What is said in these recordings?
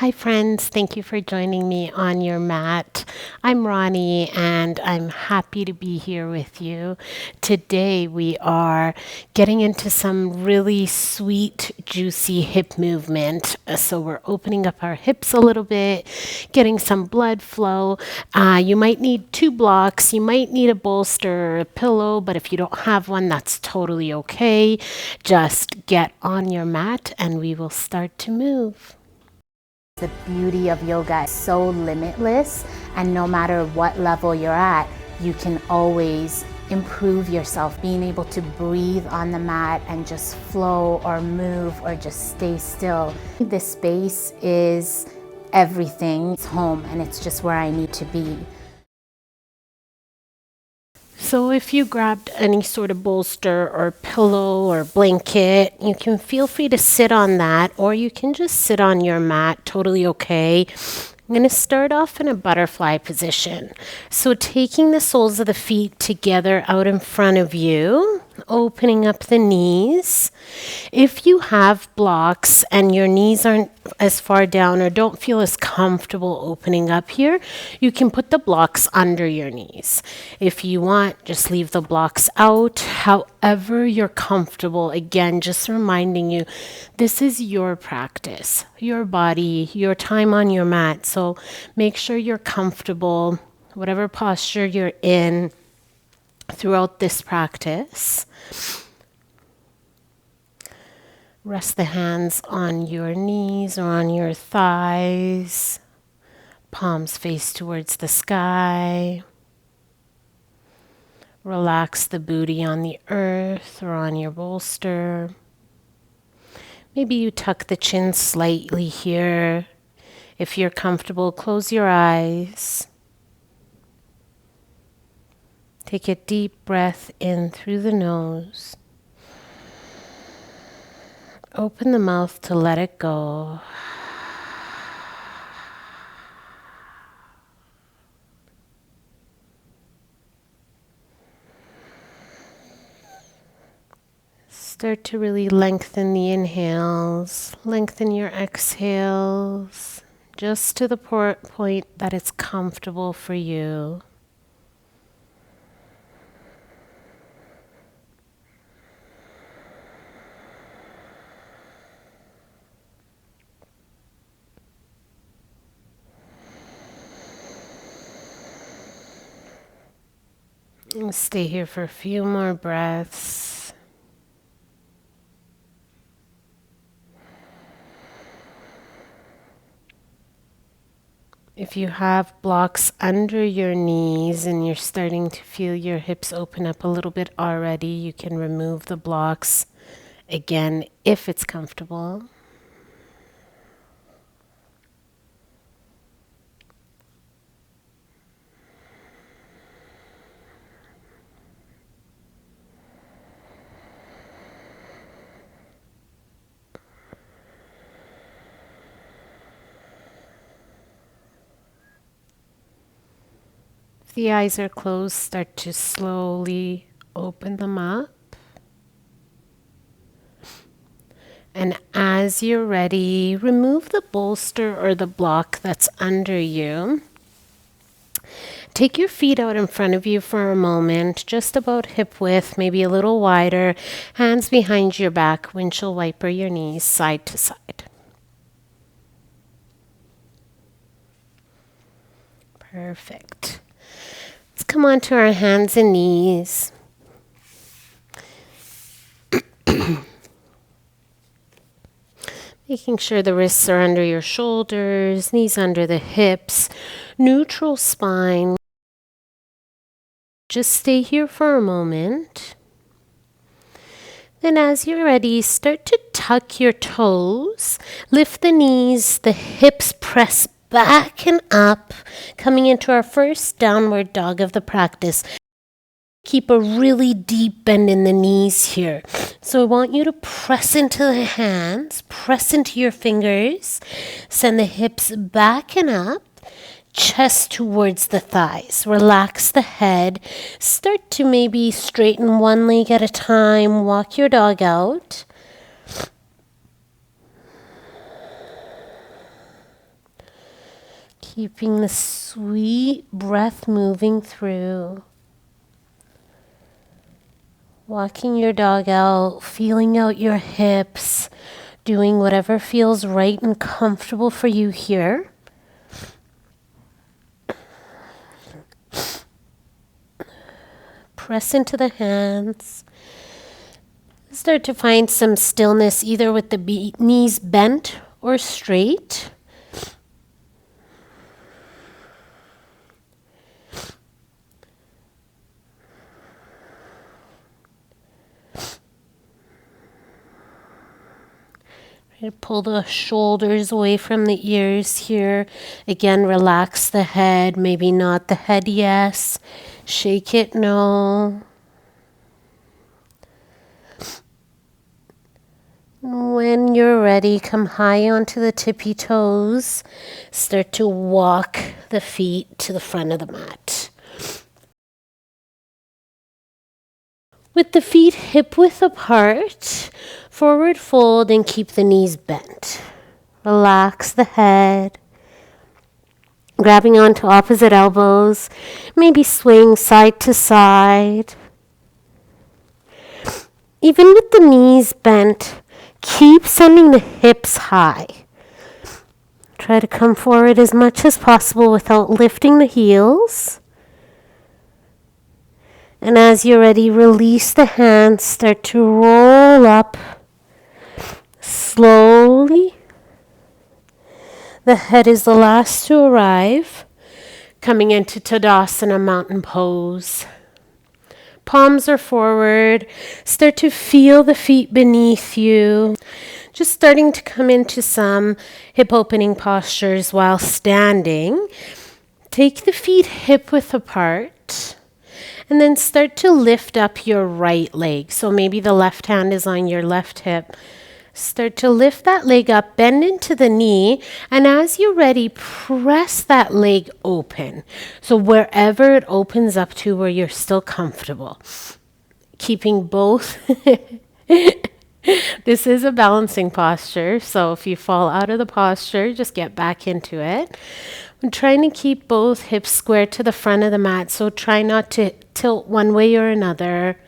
Hi, friends. Thank you for joining me on your mat. I'm Ronnie, and I'm happy to be here with you. Today, we are getting into some really sweet, juicy hip movement. So, we're opening up our hips a little bit, getting some blood flow. You might need 2 blocks, you might need a bolster or a pillow, but if you don't have one, that's totally okay. Just get on your mat, and we will start to move. The beauty of yoga is so limitless, and no matter what level you're at, you can always improve yourself. Being able to breathe on the mat and just flow or move or just stay still. This space is everything. It's home, and it's just where I need to be. So if you grabbed any sort of bolster or pillow or blanket, you can feel free to sit on that, or you can just sit on your mat, totally okay. I'm going to start off in a butterfly position. So taking the soles of the feet together out in front of you, opening up the knees. If you have blocks and your knees aren't as far down or don't feel as comfortable opening up here, you can put the blocks under your knees. If you want, just leave the blocks out. However you're comfortable. Again, just reminding you, this is your practice, your body, your time on your mat. So make sure you're comfortable, whatever posture you're in throughout this practice. Rest the hands on your knees or on your thighs. Palms face towards the sky. Relax the booty on the earth or on your bolster. Maybe you tuck the chin slightly here. If you're comfortable, close your eyes. Take a deep breath in through the nose. Open the mouth to let it go. Start to really lengthen the inhales, lengthen your exhales, just to the point that it's comfortable for you. And stay here for a few more breaths. If you have blocks under your knees and you're starting to feel your hips open up a little bit already, you can remove the blocks again if it's comfortable. If the eyes are closed, start to slowly open them up. And as you're ready, remove the bolster or the block that's under you. Take your feet out in front of you for a moment, just about hip width, maybe a little wider. Hands behind your back, windshield wiper your knees side to side. Perfect. Let's come onto our hands and knees. Making sure the wrists are under your shoulders, knees under the hips, neutral spine. Just stay here for a moment. Then as you're ready, start to tuck your toes, lift the knees, the hips press back and up, coming into our first downward dog of the practice. Keep a really deep bend in the knees here. So I want you to press into the hands, press into your fingers, send the hips back and up, chest towards the thighs. Relax the head. Start to maybe straighten one leg at a time, walk your dog out. Keeping the sweet breath moving through. Walking your dog out, feeling out your hips, doing whatever feels right and comfortable for you here. Press into the hands. Start to find some stillness either with the knees bent or straight. Pull the shoulders away from the ears here. Again, relax the head. Maybe not the head, yes. Shake it, no. When you're ready, come high onto the tippy toes. Start to walk the feet to the front of the mat. With the feet hip width apart, forward fold and keep the knees bent. Relax the head. Grabbing onto opposite elbows, maybe swaying side to side. Even with the knees bent, keep sending the hips high. Try to come forward as much as possible without lifting the heels. And as you're ready, release the hands, start to roll up slowly. The head is the last to arrive, coming into Tadasana mountain pose. Palms are forward. Start to feel the feet beneath you. Just starting to come into some hip opening postures while standing. Take the feet hip width apart. And then start to lift up your right leg. So maybe the left hand is on your left hip. Start to lift that leg up, bend into the knee, and as you're ready, press that leg open. So wherever it opens up to where you're still comfortable. Keeping both. This is a balancing posture, so if you fall out of the posture, just get back into it. I'm trying to keep both hips square to the front of the mat, so try not to tilt one way or another.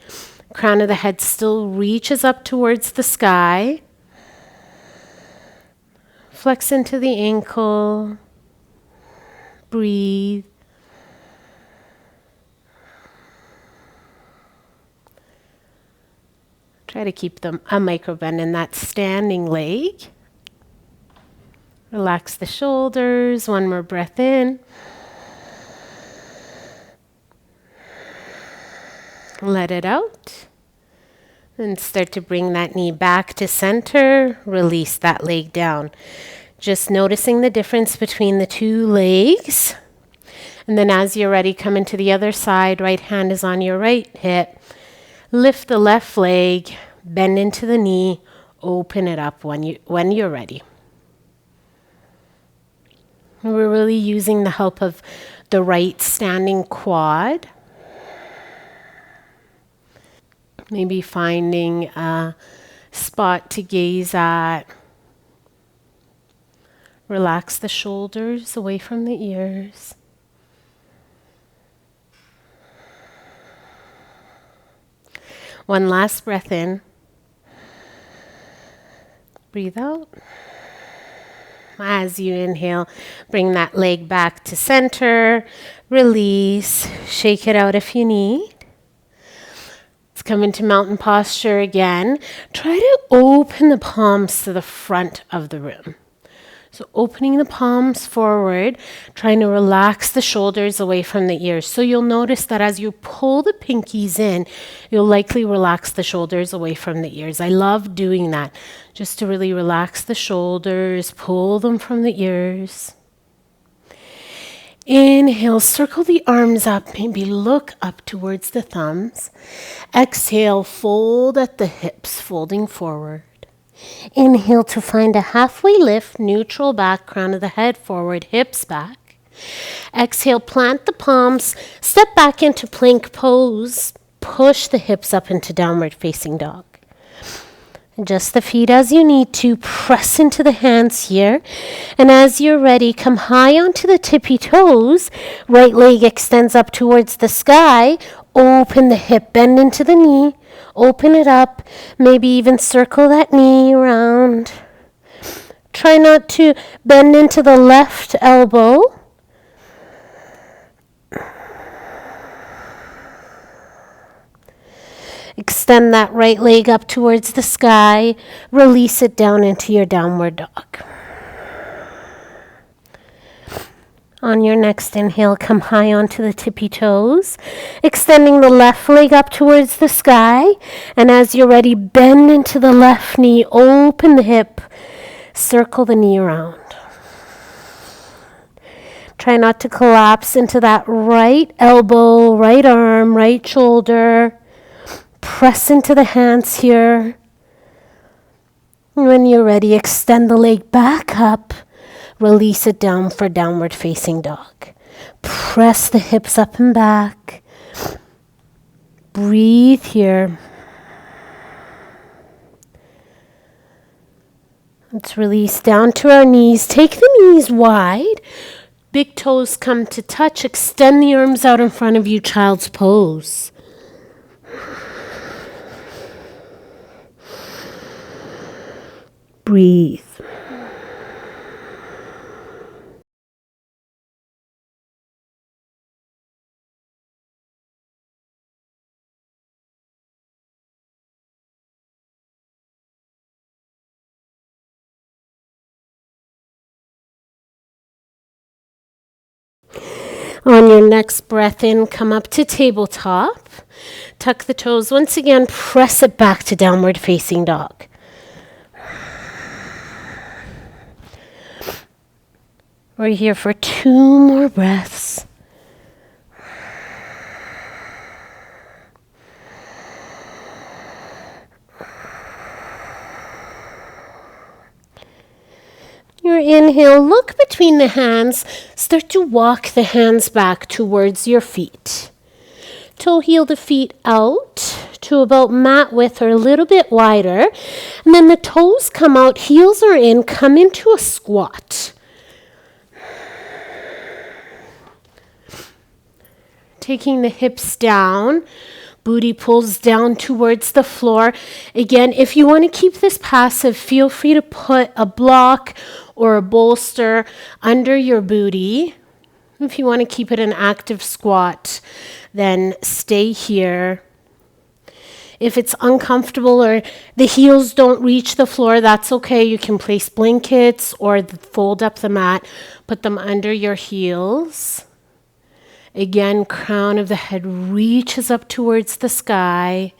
Crown of the head still reaches up towards the sky. Flex into the ankle. Breathe. Try to keep a micro bend in that standing leg. Relax the shoulders. One more breath in. Let it out. And start to bring that knee back to center. Release that leg down. Just noticing the difference between the two legs. And then as you're ready, come into the other side. Right hand is on your right hip. Lift the left leg. Bend into the knee. Open it up when you're ready. We're really using the help of the right standing quad. Maybe finding a spot to gaze at. Relax the shoulders away from the ears. One last breath in. Breathe out. As you inhale, bring that leg back to center. Release. Shake it out if you need. Let's come into mountain posture again. Try to open the palms to the front of the room. So opening the palms forward, trying to relax the shoulders away from the ears. So you'll notice that as you pull the pinkies in, you'll likely relax the shoulders away from the ears. I love doing that, just to really relax the shoulders, pull them from the ears. Inhale, circle the arms up, maybe look up towards the thumbs. Exhale, fold at the hips, folding forward. Inhale to find a halfway lift, neutral back, crown of the head forward, hips back. Exhale, plant the palms, step back into plank pose, push the hips up into downward facing dog. Adjust the feet as you need to. Press into the hands here. And as you're ready, come high onto the tippy toes. Right leg extends up towards the sky. Open the hip, bend into the knee. Open it up. Maybe even circle that knee around. Try not to bend into the left elbow. Extend that right leg up towards the sky. Release it down into your downward dog. On your next inhale, come high onto the tippy toes, extending the left leg up towards the sky. And as you're ready, bend into the left knee, open the hip, circle the knee around. Try not to collapse into that right elbow, right arm, right shoulder. Press into the hands here. When you're ready, extend the leg back up. Release it down for downward facing dog. Press the hips up and back. Breathe here. Let's release down to our knees. Take the knees wide. Big toes come to touch. Extend the arms out in front of you, child's pose. Breathe. On your next breath in, come up to tabletop. Tuck the toes. Once again, press it back to downward facing dog. We're here for 2 more breaths. Your inhale, look between the hands. Start to walk the hands back towards your feet. Toe heel the feet out to about mat width or a little bit wider. And then the toes come out, heels are in, come into a squat. Taking the hips down, booty pulls down towards the floor. Again, if you want to keep this passive, feel free to put a block or a bolster under your booty. If you want to keep it an active squat, then stay here. If it's uncomfortable or the heels don't reach the floor, that's okay. You can place blankets or fold up the mat, put them under your heels. Again, crown of the head reaches up towards the sky.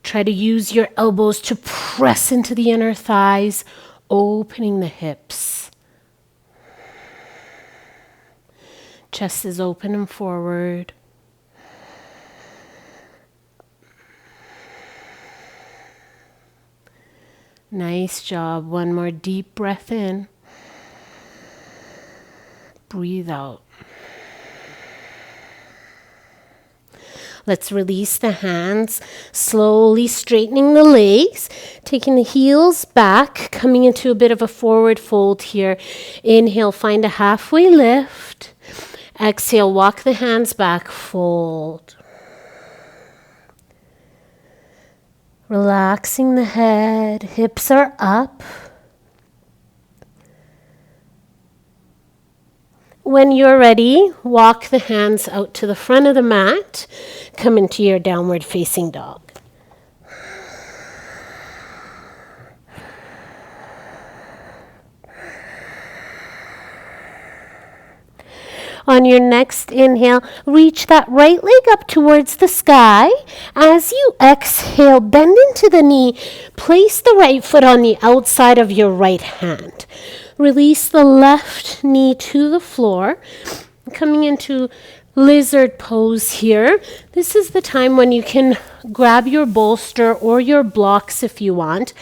Try to use your elbows to press into the inner thighs, opening the hips. Chest is open and forward. Nice job. One more deep breath in. Breathe out. Let's release the hands, slowly straightening the legs, taking the heels back, coming into a bit of a forward fold here. Inhale, find a halfway lift. Exhale, walk the hands back, fold. Relaxing the head, hips are up. When you're ready, walk the hands out to the front of the mat. Come into your downward facing dog. On your next inhale, reach that right leg up towards the sky. As you exhale, bend into the knee. Place the right foot on the outside of your right hand. Release the left knee to the floor. Coming into lizard pose here. This is the time when you can grab your bolster or your blocks if you want.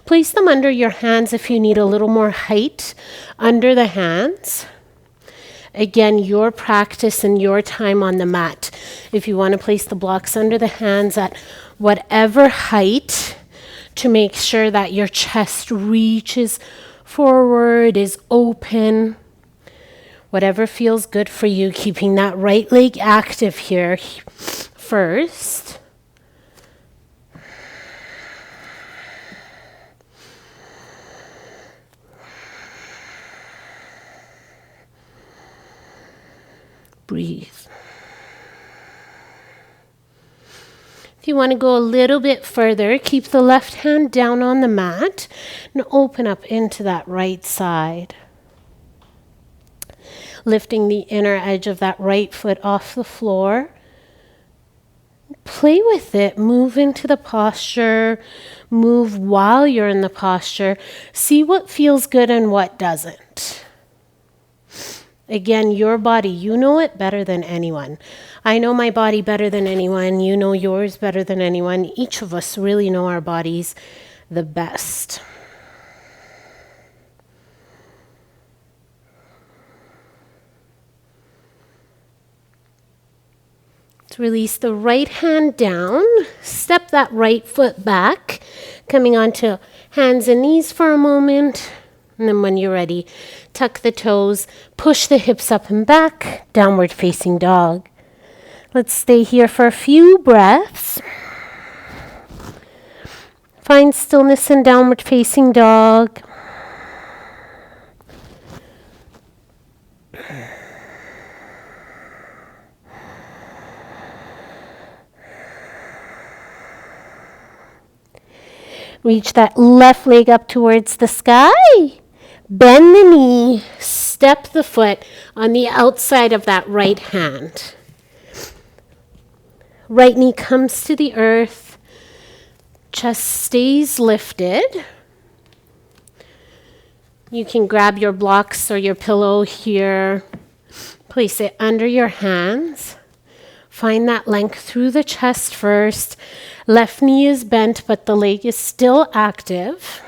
Place them under your hands if you need a little more height under the hands. Again, your practice and your time on the mat. If you want to place the blocks under the hands at whatever height, to make sure that your chest reaches forward, is open. Whatever feels good for you, keeping that right leg active here first. Breathe. If you want to go a little bit further, keep the left hand down on the mat and open up into that right side. Lifting the inner edge of that right foot off the floor. Play with it. Move into the posture. Move while you're in the posture. See what feels good and what doesn't. Again, your body, you know it better than anyone. I know my body better than anyone. You know yours better than anyone. Each of us really know our bodies the best. Let's release the right hand down. Step that right foot back, coming onto hands and knees for a moment. And then when you're ready, tuck the toes, push the hips up and back, downward facing dog. Let's stay here for a few breaths. Find stillness in downward facing dog. Reach that left leg up towards the sky. Bend the knee, step the foot on the outside of that right hand. Right knee comes to the earth, chest stays lifted. You can grab your blocks or your pillow here, place it under your hands. Find that length through the chest first. Left knee is bent, but the leg is still active.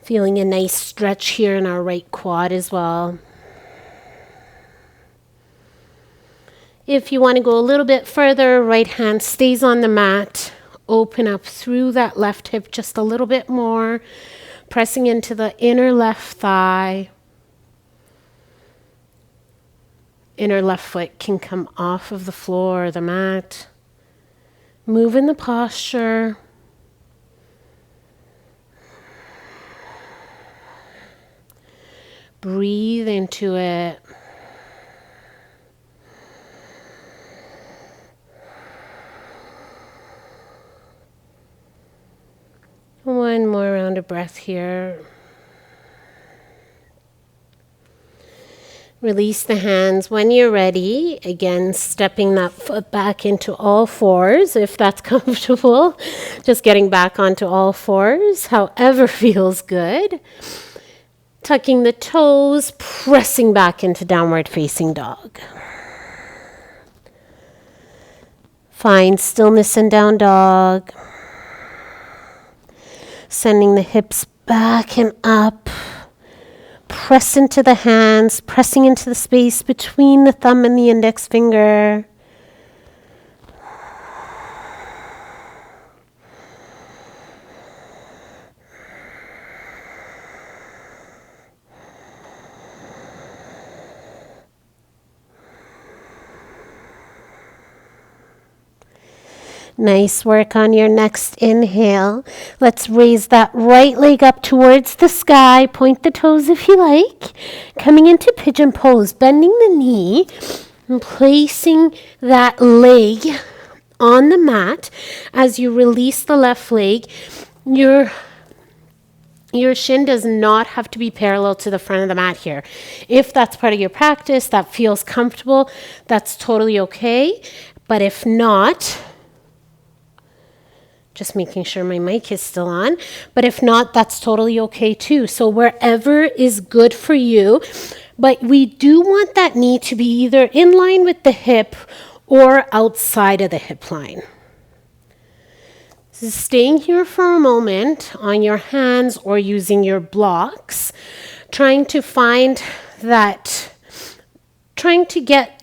Feeling a nice stretch here in our right quad as well. If you want to go a little bit further, right hand stays on the mat. Open up through that left hip just a little bit more, pressing into the inner left thigh. Inner left foot can come off of the floor or the mat. Move in the posture. Breathe into it. One more round of breath here. Release the hands when you're ready. Again, stepping that foot back into all fours if that's comfortable. Just getting back onto all fours, however feels good. Tucking the toes, pressing back into downward facing dog. Find stillness in down dog. Sending the hips back and up. Press into the hands, pressing into the space between the thumb and the index finger. Nice work on your next inhale. Let's raise that right leg up towards the sky. Point the toes if you like. Coming into pigeon pose, bending the knee and placing that leg on the mat. As you release the left leg, your shin does not have to be parallel to the front of the mat here. If that's part of your practice, that feels comfortable, that's totally okay. But if not, just making sure my mic is still on. But if not, that's totally okay too. So wherever is good for you. But we do want that knee to be either in line with the hip or outside of the hip line. So staying here for a moment on your hands or using your blocks, trying to find that trying to get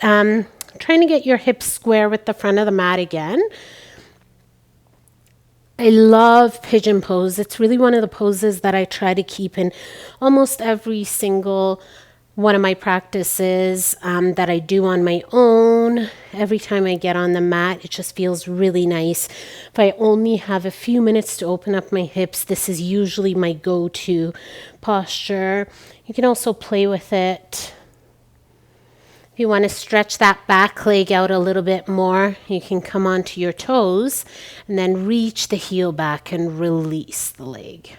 your hips square with the front of the mat again. I love pigeon pose. It's really one of the poses that I try to keep in almost every single one of my practices that I do on my own. Every time I get on the mat, it just feels really nice. If I only have a few minutes to open up my hips, this is usually my go-to posture. You can also play with it. If you want to stretch that back leg out a little bit more, you can come onto your toes and then reach the heel back and release the leg.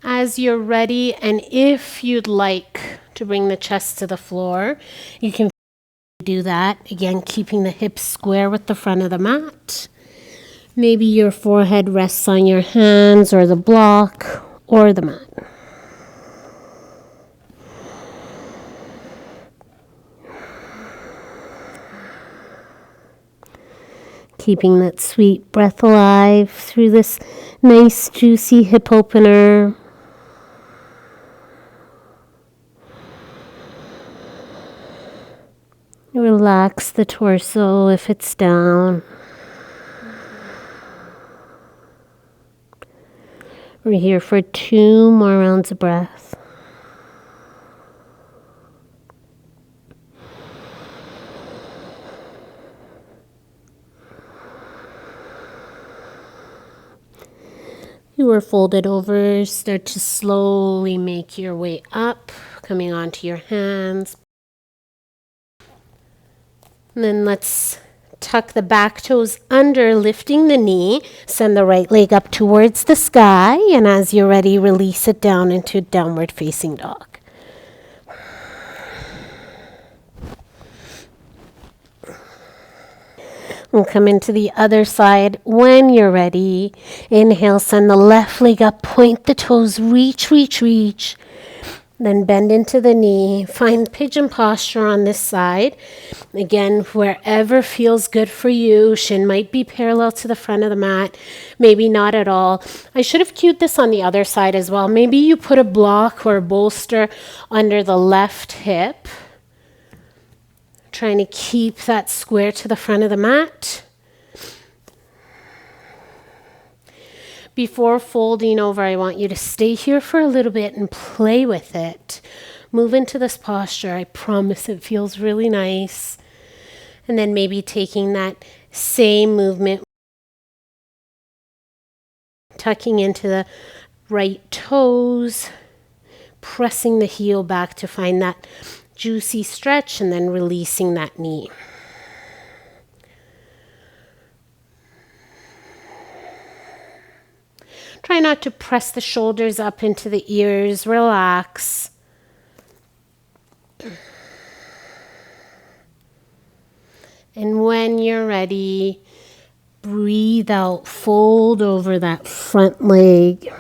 As you're ready, and if you'd like to bring the chest to the floor, you can do that. Again, keeping the hips square with the front of the mat. Maybe your forehead rests on your hands or the block or the mat. Keeping that sweet breath alive through this nice juicy hip opener. Relax the torso if it's down. We're here for 2 more rounds of breath. You are folded over. Start to slowly make your way up, coming onto your hands. And then let's tuck the back toes under, lifting the knee. Send the right leg up towards the sky. And as you're ready, release it down into downward facing dog. We'll come into the other side when you're ready. Inhale, send the left leg up, point the toes, reach, reach, reach. Then bend into the knee. Find pigeon posture on this side. Again, wherever feels good for you. Shin might be parallel to the front of the mat, maybe not at all. I should have cued this on the other side as well. Maybe you put a block or a bolster under the left hip. Trying to keep that square to the front of the mat. Before folding over, I want you to stay here for a little bit and play with it. Move into this posture. I promise it feels really nice. And then maybe taking that same movement, tucking into the right toes, pressing the heel back to find that juicy stretch, and then releasing that knee. Try not to press the shoulders up into the ears. Relax. And when you're ready, breathe out, fold over that front leg.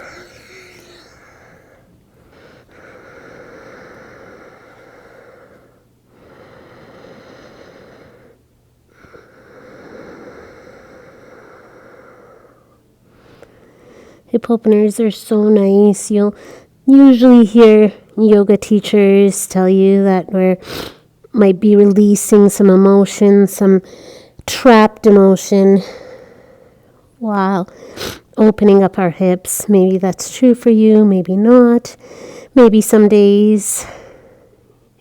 Hip openers are so nice. You'll usually hear yoga teachers tell you that we might be releasing some emotion, some trapped emotion while opening up our hips. Maybe that's true for you, maybe not. Maybe some days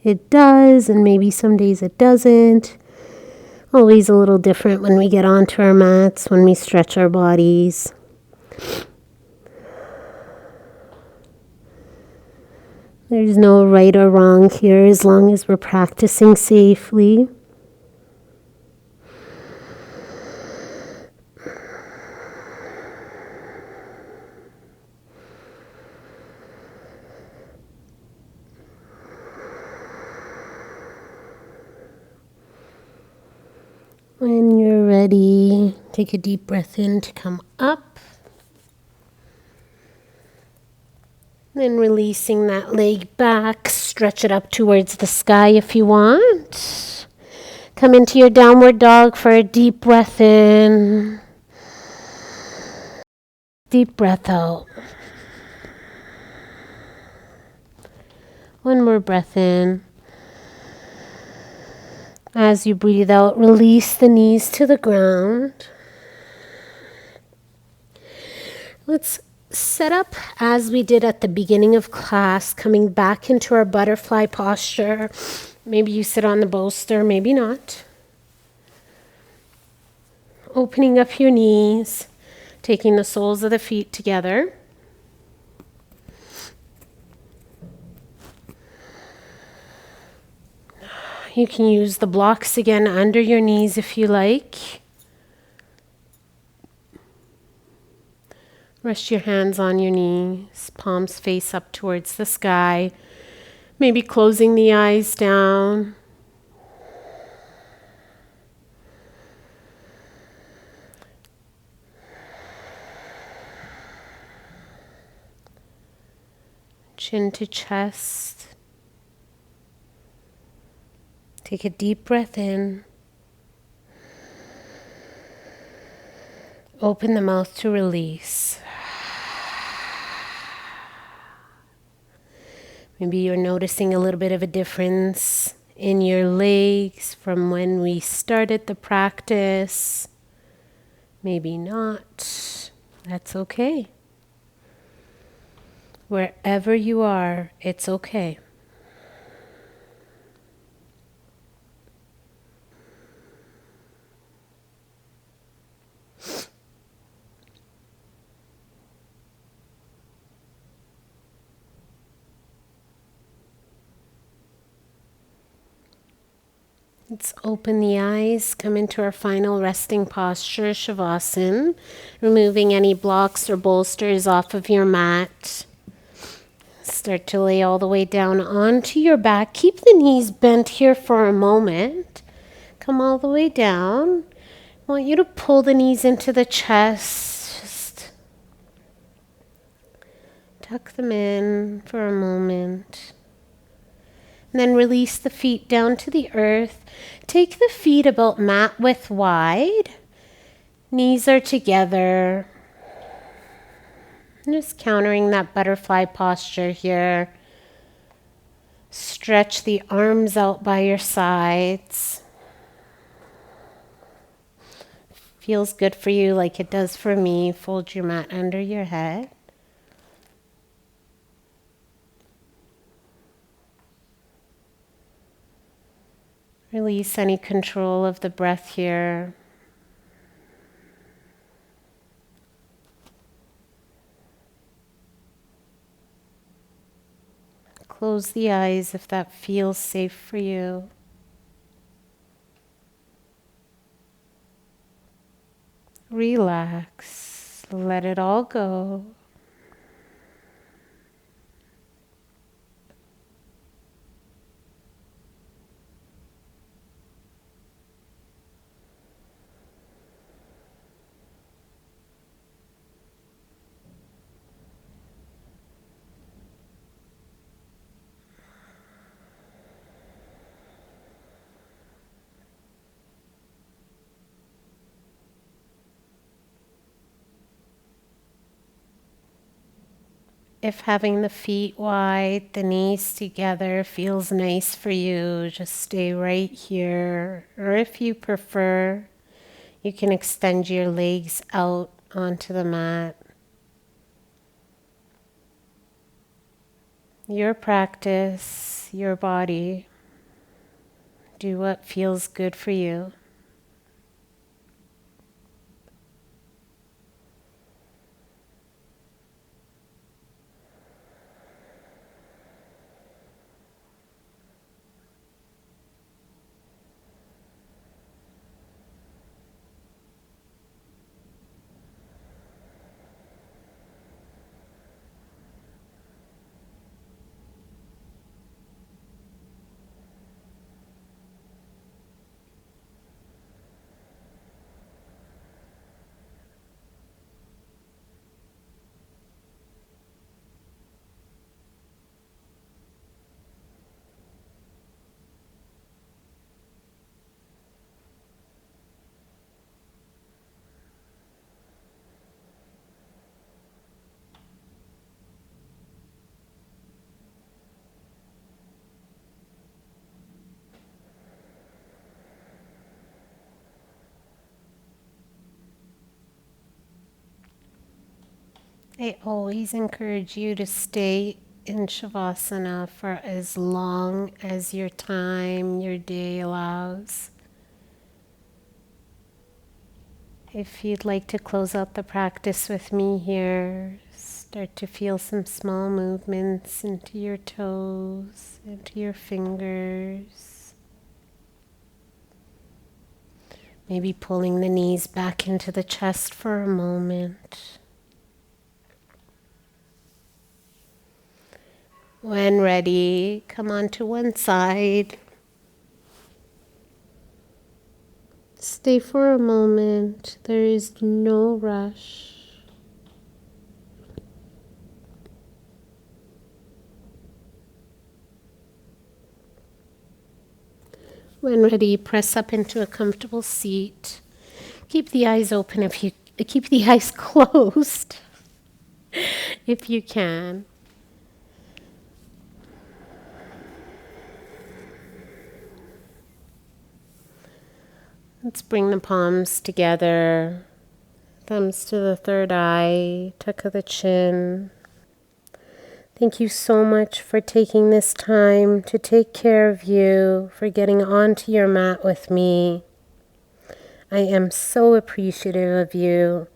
it does, and maybe some days it doesn't. Always a little different when we get onto our mats, when we stretch our bodies. There's no right or wrong here as long as we're practicing safely. When you're ready, take a deep breath in to come up. Then releasing that leg back, stretch it up towards the sky if you want. Come into your downward dog for a deep breath in. Deep breath out. One more breath in. As you breathe out, release the knees to the ground. Let's set up as we did at the beginning of class, coming back into our butterfly posture. Maybe you sit on the bolster, maybe not. Opening up your knees, taking the soles of the feet together. You can use the blocks again under your knees if you like. Rest your hands on your knees, palms face up towards the sky. Maybe closing the eyes down. Chin to chest. Take a deep breath in. Open the mouth to release. Maybe you're noticing a little bit of a difference in your legs from when we started the practice. Maybe not. That's okay. Wherever you are, it's okay. Let's open the eyes, come into our final resting posture, Shavasana, removing any blocks or bolsters off of your mat. Start to lay all the way down onto your back. Keep the knees bent here for a moment. Come all the way down. I want you to pull the knees into the chest. Just tuck them in for a moment. And then release the feet down to the earth. Take the feet about mat width wide. Knees are together. Just countering that butterfly posture here. Stretch the arms out by your sides. Feels good for you like it does for me. Fold your mat under your head. Release any control of the breath here. Close the eyes if that feels safe for you. Relax. Let it all go. If having the feet wide, the knees together feels nice for you, just stay right here. Or if you prefer, you can extend your legs out onto the mat. Your practice, your body. Do what feels good for you. I always encourage you to stay in Shavasana for as long as your time, your day allows. If you'd like to close out the practice with me here, start to feel some small movements into your toes, into your fingers. Maybe pulling the knees back into the chest for a moment. When ready, come onto one side. Stay for a moment. There is no rush. When ready, press up into a comfortable seat. Keep the eyes open if you keep the eyes closed if you can. Let's bring the palms together. Thumbs to the third eye, tuck of the chin. Thank you so much for taking this time to take care of you, for getting onto your mat with me. I am so appreciative of you.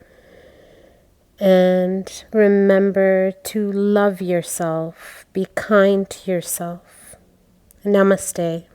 And remember to love yourself, be kind to yourself. Namaste.